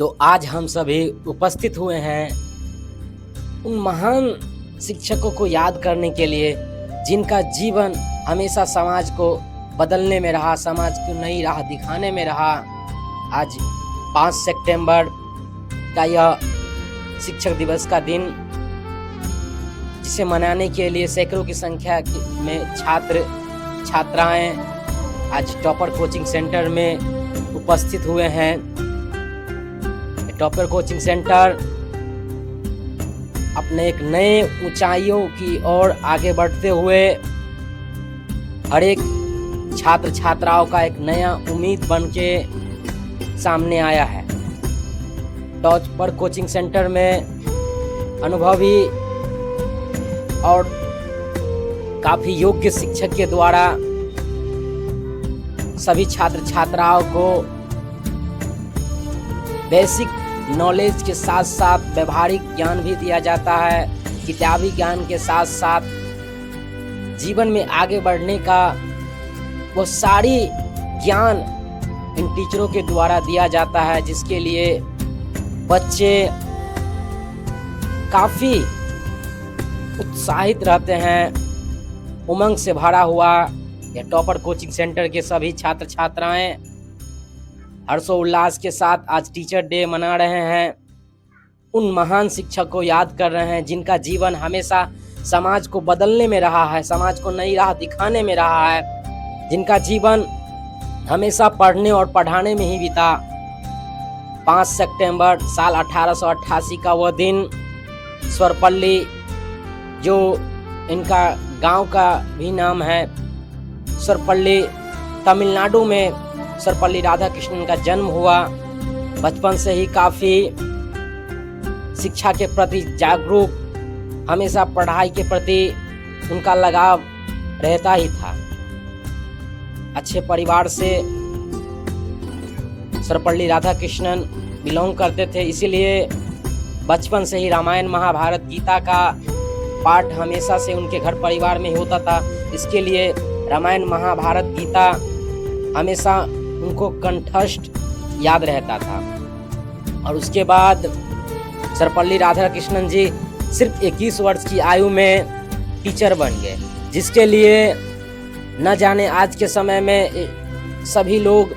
तो आज हम सभी उपस्थित हुए हैं उन महान शिक्षकों को याद करने के लिए जिनका जीवन हमेशा समाज को बदलने में रहा, समाज को नई राह दिखाने में रहा। आज 5 सितंबर का यह शिक्षक दिवस का दिन, जिसे मनाने के लिए सैकड़ों की संख्या में छात्र छात्राएं आज टॉपर कोचिंग सेंटर में उपस्थित हुए हैं। टॉपर कोचिंग सेंटर अपने एक नए ऊंचाइयों की ओर आगे बढ़ते हुए हर एक छात्र छात्राओं का एक नया उम्मीद बन के सामने आया है। टॉपर कोचिंग सेंटर में अनुभवी और काफी योग्य शिक्षक के द्वारा सभी छात्र छात्राओं को बेसिक नॉलेज के साथ साथ व्यवहारिक ज्ञान भी दिया जाता है। किताबी ज्ञान के साथ साथ जीवन में आगे बढ़ने का वो सारी ज्ञान इन टीचरों के द्वारा दिया जाता है, जिसके लिए बच्चे काफी उत्साहित रहते हैं। उमंग से भरा हुआ यह टॉपर कोचिंग सेंटर के सभी छात्र छात्राएं हर्षोल्लास के साथ आज टीचर डे मना रहे हैं। उन महान शिक्षक को याद कर रहे हैं जिनका जीवन हमेशा समाज को बदलने में रहा है, समाज को नई राह दिखाने में रहा है, जिनका जीवन हमेशा पढ़ने और पढ़ाने में ही बीता। 5 सितंबर साल 1888 का वह दिन, स्वरपल्ली जो इनका गांव का भी नाम है, स्वरपल्ली तमिलनाडु में सर्वपल्ली राधाकृष्णन का जन्म हुआ। बचपन से ही काफ़ी शिक्षा के प्रति जागरूक, हमेशा पढ़ाई के प्रति उनका लगाव रहता ही था। अच्छे परिवार से सर्वपल्ली राधाकृष्णन बिलोंग करते थे, इसीलिए बचपन से ही रामायण महाभारत गीता का पाठ हमेशा से उनके घर परिवार में ही होता था। इसके लिए रामायण महाभारत गीता हमेशा उनको कंठस्थ याद रहता था। और उसके बाद सर्वपल्ली राधाकृष्णन जी सिर्फ 21 वर्ष की आयु में टीचर बन गए, जिसके लिए न जाने आज के समय में सभी लोग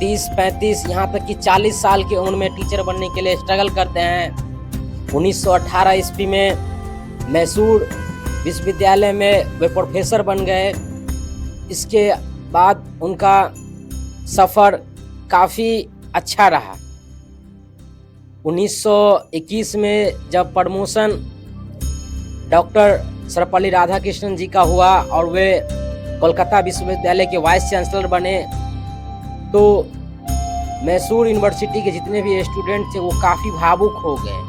30-35 यहाँ तक कि 40 साल की उम्र में टीचर बनने के लिए स्ट्रगल करते हैं। 1918 ईस्वी में मैसूर विश्वविद्यालय में वे प्रोफेसर बन गए। इसके बाद उनका सफ़र काफ़ी अच्छा रहा। 1921 में जब प्रमोशन डॉक्टर सर्वपल्ली राधाकृष्णन जी का हुआ और वे कोलकाता विश्वविद्यालय के वाइस चांसलर बने, तो मैसूर यूनिवर्सिटी के जितने भी स्टूडेंट थे वो काफ़ी भावुक हो गए।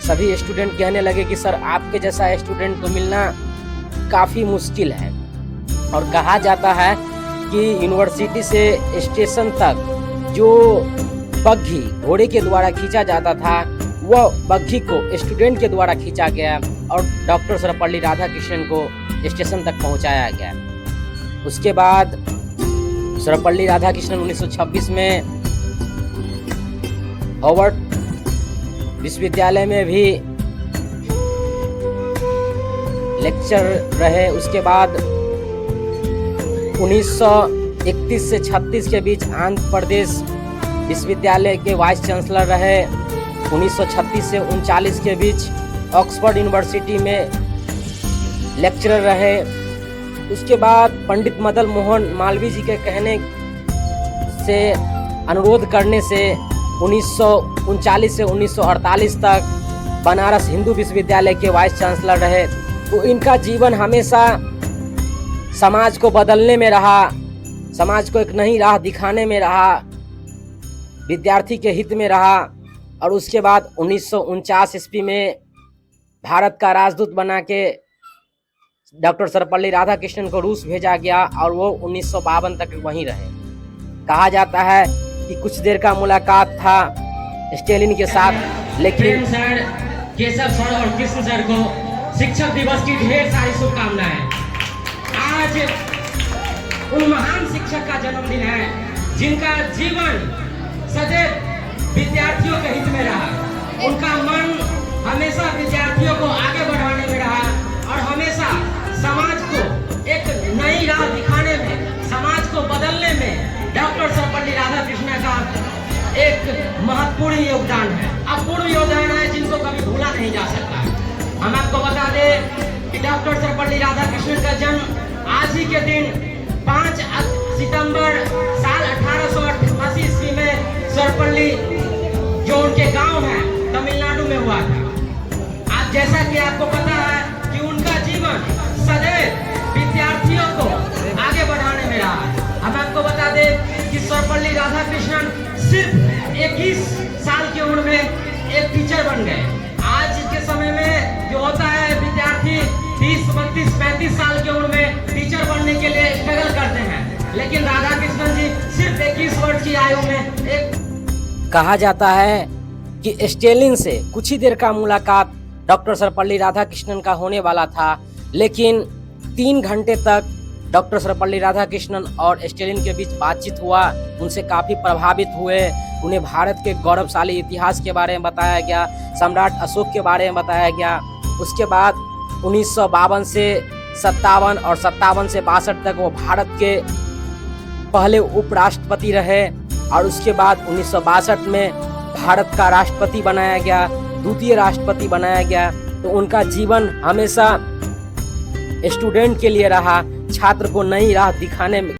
सभी स्टूडेंट कहने लगे कि सर, आपके जैसा स्टूडेंट तो मिलना काफ़ी मुश्किल है। और कहा जाता है कि यूनिवर्सिटी से स्टेशन तक जो बग्घी घोड़े के द्वारा खींचा जाता था, वह बग्घी को स्टूडेंट के द्वारा खींचा गया और डॉक्टर सर्वपल्ली राधाकृष्णन को स्टेशन तक पहुंचाया गया। उसके बाद सर्वपल्ली राधाकृष्णन 1926 में हार्वर्ड विश्वविद्यालय में भी लेक्चर रहे। उसके बाद 1931 से 36 के बीच आंध्र प्रदेश विश्वविद्यालय के वाइस चांसलर रहे। 1936 से 39 के बीच ऑक्सफोर्ड यूनिवर्सिटी में लेक्चरर रहे। उसके बाद पंडित मदन मोहन मालवीय जी के कहने से, अनुरोध करने से 1939 से 1948 तक बनारस हिंदू विश्वविद्यालय के वाइस चांसलर रहे। तो इनका जीवन हमेशा समाज को बदलने में रहा, समाज को एक नई राह दिखाने में रहा, विद्यार्थी के हित में रहा। और उसके बाद 1949 ईस्वी में भारत का राजदूत बना के डॉक्टर सर्वपल्ली राधाकृष्णन को रूस भेजा गया और वो 1952 तक वहीं रहे। कहा जाता है कि कुछ देर का मुलाकात था स्टेलिन के साथ, लेकिन सर, केशव सर और कृष्ण सर को शिक्षक दिवस की ढेर सारी शुभकामनाएं। आज उन महान शिक्षक का जन्मदिन है जिनका जीवन सदैव उनका मन हमेशा विद्यार्थियों को आगे बढ़ाने में रहा और हमेशा समाज को एक नई राह दिखाने में, समाज को बदलने में डॉक्टर सर्वपल्ली राधाकृष्णन का एक महत्वपूर्ण योगदान है, अपूर्ण योगदान है जिनको कभी भूला नहीं जा सकता। हम आपको बता दें कि डॉक्टर सर्वपल्ली राधाकृष्णन का जन्म आज ही के दिन 5 सितंबर साल 1888 ईस्वी में सर्वपल्ली जो उनके गांव है तमिलनाडु में हुआ था। आज जैसा कि आपको पता है कि उनका जीवन सदैव विद्यार्थियों को आगे बढ़ाने में रहा। हम आपको बता दें कि सर्वपल्ली राधाकृष्णन सिर्फ 21 साल की उम्र में एक टीचर बन गए। आज के समय में जो होता है विद्यार्थी 30, 32, 35 साल की उम्र में टीचर बनने के लिए स्ट्रगल करते हैं, लेकिन राधाकृष्णन जी सिर्फ 21 वर्ष की आयु में एक। कहा जाता है कि स्टेलिन से कुछ ही देर का मुलाकात डॉक्टर सर्वपल्ली राधाकृष्णन का होने वाला था, लेकिन 3 घंटे तक डॉक्टर सर्वपल्ली राधाकृष्णन और स्टेलिन के बीच बातचीत हुआ। उनसे काफ़ी प्रभावित हुए। उन्हें भारत के गौरवशाली इतिहास के बारे में बताया गया, सम्राट अशोक के बारे में बताया गया। उसके बाद 1952 से 57 और 57 से 62 तक वो भारत के पहले उपराष्ट्रपति रहे और उसके बाद 1962 में भारत का राष्ट्रपति बनाया गया, द्वितीय राष्ट्रपति बनाया गया। तो उनका जीवन हमेशा स्टूडेंट के लिए रहा, छात्र को नई राह दिखाने में